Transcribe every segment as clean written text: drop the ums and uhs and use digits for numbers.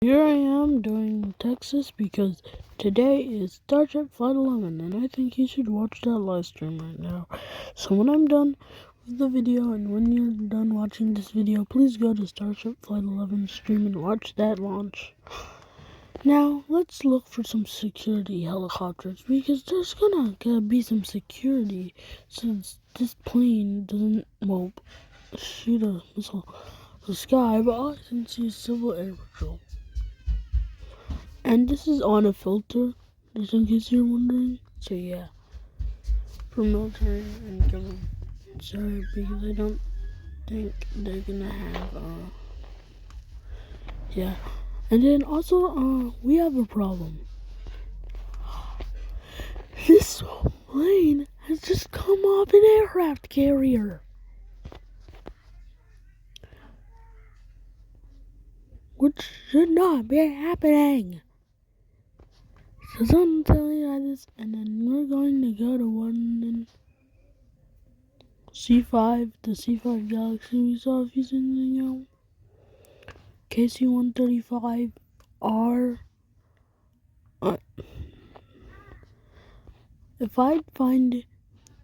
Here I am doing Texas because today is Starship Flight 11 and I think you should watch that live stream right now. So when I'm done with the video and when you're done watching this video, please go to Starship Flight 11 stream and watch that launch. Now let's look for some security helicopters because there's gonna be some security since this plane doesn't, well, shoot a missile to the sky, but all I can see is Civil Air Patrol. And this is on a filter, just in case you're wondering. So yeah, for military and government. Sorry, because I don't think they're gonna have, yeah. And then also, we have a problem. This plane has just come off an aircraft carrier. Which should not be happening. So I'm telling you this, and then we're going to go to one C5, the C5 Galaxy we saw a few seconds ago. KC-135R. If I find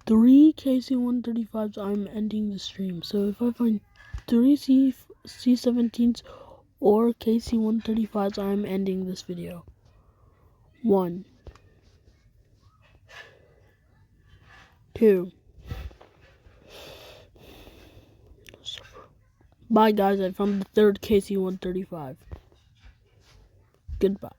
3 KC-135s, I'm ending the stream. So if I find 3 C-17s or KC-135s, I'm ending this video. 1, 2. Bye guys, I found the 3rd KC-135. Goodbye.